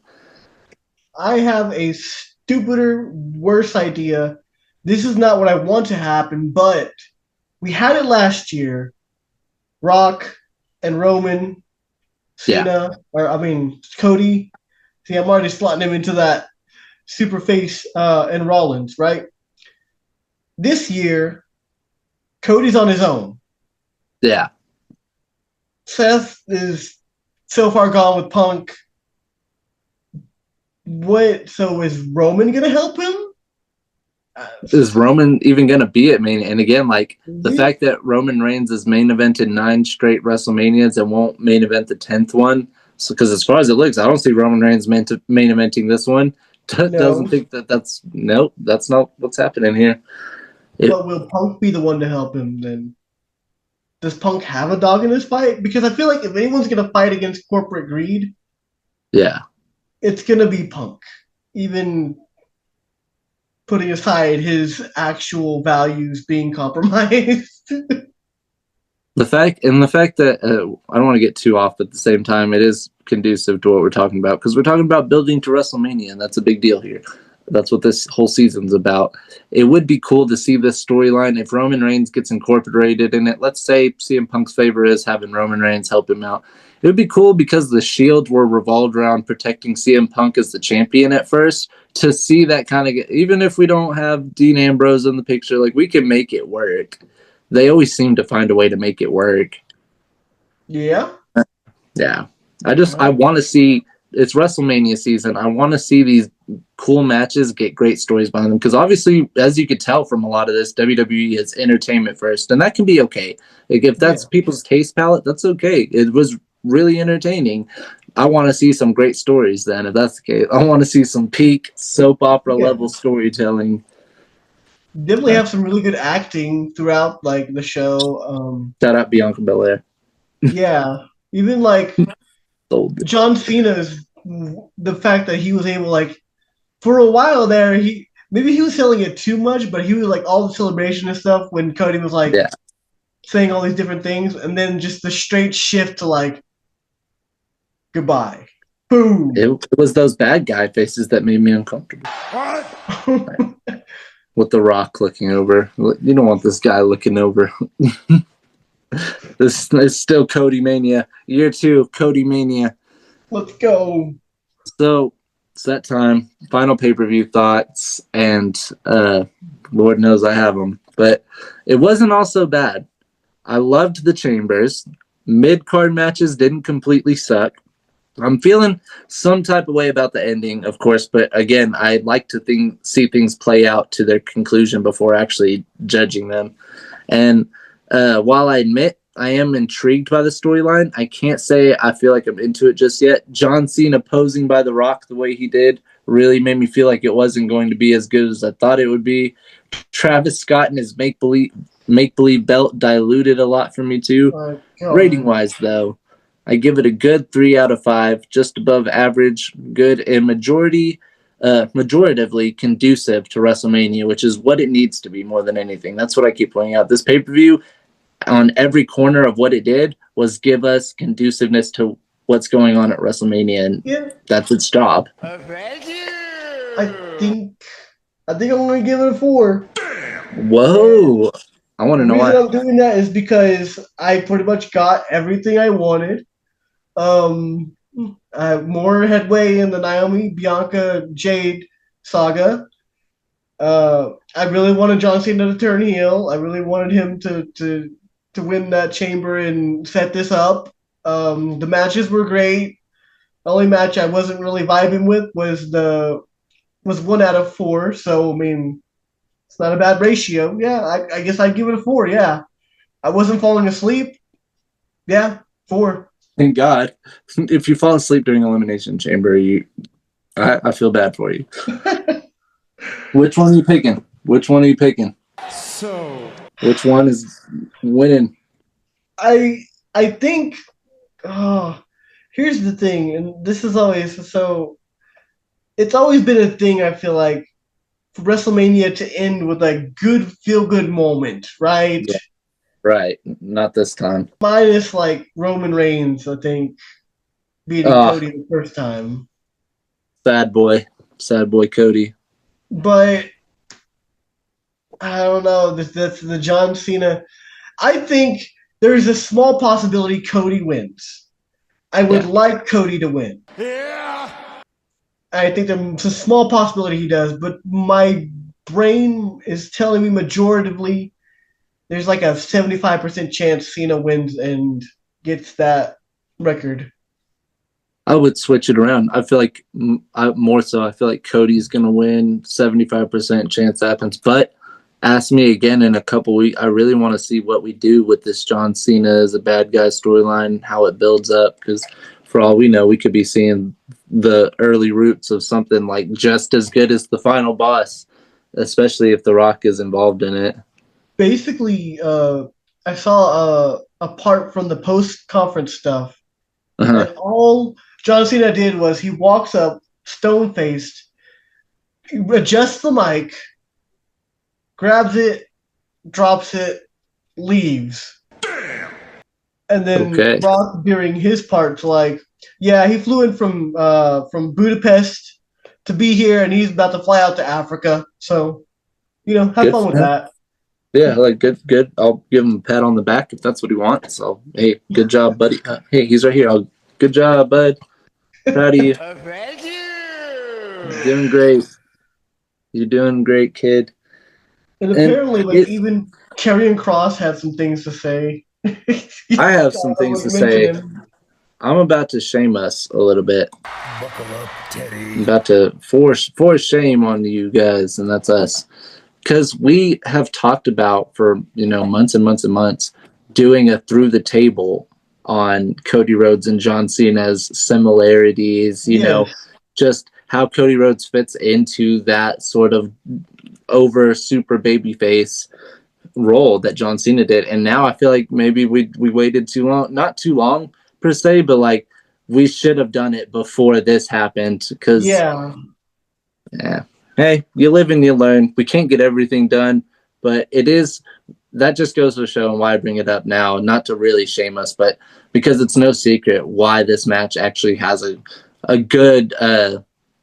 I have a stupider, worse idea. This is not what I want to happen, but we had it last year. Rock and Roman, Cena, Cody. See, I'm already slotting him into that super face and Rollins, right? This year, Cody's on his own. Yeah. Seth is so far gone with Punk. So is Roman going to help him? Is Roman even going to be at Mania? And again, like the fact that Roman Reigns is main evented 9 straight WrestleManias and won't main event the 10th one. So, because as far as it looks, I don't see Roman Reigns main eventing this one. Doesn't think that's not what's happening here. But will Punk be the one to help him then? Does Punk have a dog in this fight? Because I feel like if anyone's going to fight against corporate greed, it's going to be Punk. Even putting aside his actual values being compromised. The fact that I don't want to get too off, but at the same time, it is conducive to what we're talking about because we're talking about building to WrestleMania, and that's a big deal here. That's what this whole season's about. It would be cool to see this storyline if Roman Reigns gets incorporated in it. Let's say CM Punk's favor is having Roman Reigns help him out. It would be cool because the Shield were revolved around protecting CM Punk as the champion at first. To see that kind of, even if we don't have Dean Ambrose in the picture, like we can make it work. They always seem to find a way to make it work. Yeah. Yeah. I want to see. It's WrestleMania season. I want to see these cool matches get great stories behind them because obviously, as you could tell from a lot of this, WWE is entertainment first, and that can be okay. Like, if that's people's taste palette, that's okay. It was really entertaining. I want to see some great stories then, if that's the case. I want to see some peak soap opera level storytelling. Definitely have some really good acting throughout like the show. Shout out Bianca Belair. Yeah. Even like John Cena's, the fact that he was able, like, for a while there, maybe he was selling it too much, but he was like all the celebration and stuff when Cody was like saying all these different things, and then just the straight shift to like goodbye. Boom. It was those bad guy faces that made me uncomfortable. What? With The Rock looking over. You don't want this guy looking over. This is still Cody Mania. Year 2 of Cody Mania. Let's go. So it's that time. Final pay-per-view thoughts, and Lord knows I have them. But it wasn't all so bad. I loved the Chambers. Mid-card matches didn't completely suck. I'm feeling some type of way about the ending, of course, but again, I'd like to see things play out to their conclusion before actually judging them. And while I admit I am intrigued by the storyline, I can't say I feel like I'm into it just yet. John Cena posing by The Rock the way he did really made me feel like it wasn't going to be as good as I thought it would be. Travis Scott and his make-believe belt diluted a lot for me too. Rating-wise, though, I give it a good 3 out of 5, just above average, good, and majoritively conducive to WrestleMania, which is what it needs to be more than anything. That's what I keep pointing out. This pay-per-view, on every corner of what it did, was give us conduciveness to what's going on at WrestleMania, and that's its job. Thank you. I think I'm going to give it a 4. Whoa. I want to know why. The reason I'm doing that is because I pretty much got everything I wanted. I have more headway in the Naomi, Bianca, Jade saga. I really wanted John Cena to turn heel. I really wanted him to win that chamber and set this up. The matches were great. The only match I wasn't really vibing with was 1 out of 4. So I mean, it's not a bad ratio. Yeah, I guess I'd give it a 4. Yeah, I wasn't falling asleep. Yeah, 4. Thank God. If you fall asleep during Elimination Chamber, I feel bad for you. Which one are you picking? So, which one is winning? I think. Here's the thing, and this is always so. It's always been a thing. I feel like for WrestleMania to end with a good feel-good moment, right? Yeah. Right. Not this time. Minus like Roman Reigns, I think, beating Cody the first time. Sad boy Cody. But I don't know. That's the John Cena. I think there's a small possibility Cody wins. I would like Cody to win. Yeah. I think there's a small possibility he does, but my brain is telling me majoritively there's like a 75% chance Cena wins and gets that record. I would switch it around. I feel like more so. I feel like Cody's gonna win. 75% chance that happens. But ask me again in a couple weeks. I really want to see what we do with this John Cena as a bad guy storyline, how it builds up. Because for all we know, we could be seeing the early roots of something like just as good as the final boss, especially if The Rock is involved in it. Basically, I saw a part from the post-conference stuff, and all John Cena did was he walks up, stone-faced, adjusts the mic, grabs it, drops it, leaves. And then Rock during his part's like, yeah, he flew in from Budapest to be here, and he's about to fly out to Africa. So, have fun with that. Yeah, like good. I'll give him a pat on the back if that's what he wants. So, hey, good job, buddy. Hey, he's right here. Good job, bud. Proud of you. Thank you. You're doing great. You're doing great, kid. And apparently, even Karrion Kross had some things to say. I have some things to say. I'm about to shame us a little bit. Buckle up, Teddy. I'm about to force shame on you guys, and that's us. Because we have talked about for months and months and months doing a through the table on Cody Rhodes and John Cena's similarities, just how Cody Rhodes fits into that sort of over super babyface role that John Cena did. And now I feel like maybe we waited too long, not too long per se, but like we should have done it before this happened. Because hey, you live and you learn. We can't get everything done, but that just goes to show why I bring it up now, not to really shame us, but because it's no secret why this match actually has a good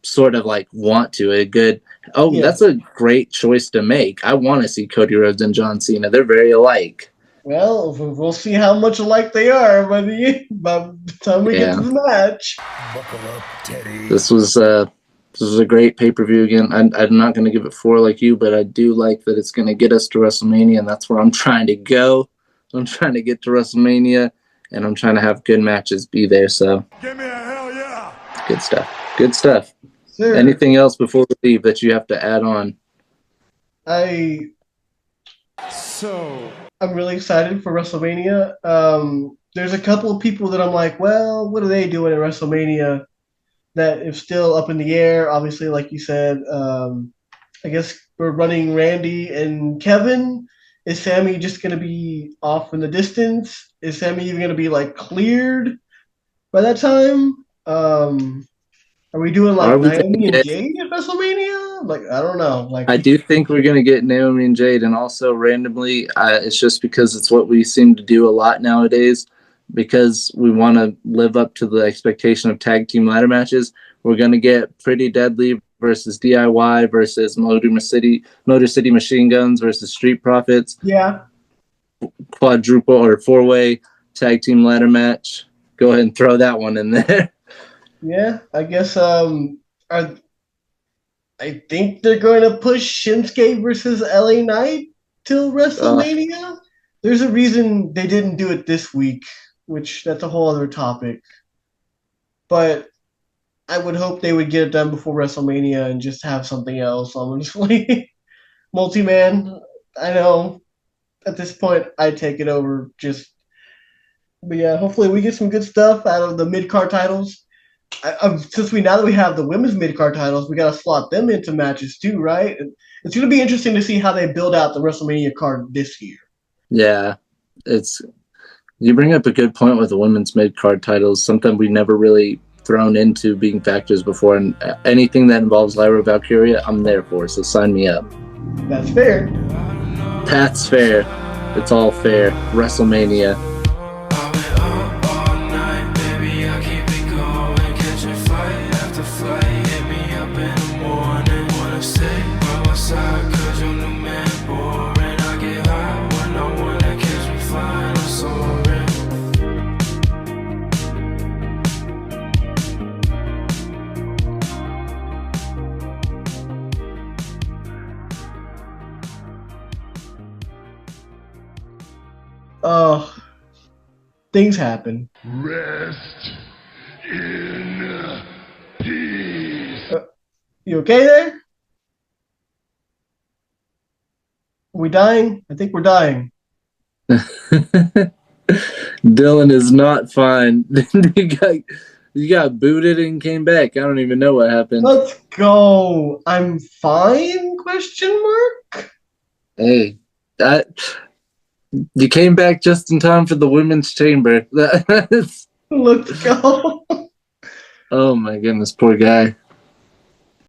sort of like that's a great choice to make. I want to see Cody Rhodes and John Cena. They're very alike. Well, we'll see how much alike they are by the time we get to the match. Buckle up, Teddy. This was a great pay-per-view again. I'm not going to give it 4 like you, but I do like that it's going to get us to WrestleMania, and that's where I'm trying to go. I'm trying to get to WrestleMania, and I'm trying to have good matches be there. So, Give me a hell yeah. Good stuff. Good stuff. Sure. Anything else before we leave that you have to add on? I'm really excited for WrestleMania. There's a couple of people that I'm like, well, what are they doing at WrestleMania? That is still up in the air. Obviously, like you said, I guess we're running Randy and Kevin. Is Sammy just going to be off in the distance? Is Sammy even going to be like cleared by that time? Are we doing like Naomi and Jade at WrestleMania? Like, I don't know. Like, I do think we're going to get Naomi and Jade, and also randomly, it's just because it's what we seem to do a lot nowadays. Because we want to live up to the expectation of tag team ladder matches, we're going to get Pretty Deadly versus DIY versus Motor City Machine Guns versus Street Profits. Yeah. Quadruple or 4-way tag team ladder match. Go ahead and throw that one in there. Yeah, I guess I think they're going to push Shinsuke versus LA Knight till WrestleMania. There's a reason they didn't do it this week, which that's a whole other topic. But I would hope they would get it done before WrestleMania and just have something else, honestly. Multi-man, I know at this point I'd take it over but yeah, hopefully we get some good stuff out of the mid-card titles. Since now that we have the women's mid-card titles, we got to slot them into matches too, right? It's going to be interesting to see how they build out the WrestleMania card this year. Yeah, you bring up a good point with the women's mid-card titles, something we never really thrown into being factors before, and anything that involves Lyra Valkyria, I'm there for, so sign me up. That's fair. That's fair. It's all fair. WrestleMania. Things happen. Rest In peace. You okay there? Are we dying? I think we're dying. Dylan is not fine. you got booted and came back. I don't even know what happened. Let's go. I'm fine? Question mark. Hey, you came back just in time for the women's chamber. Let's go. Oh my goodness, poor guy.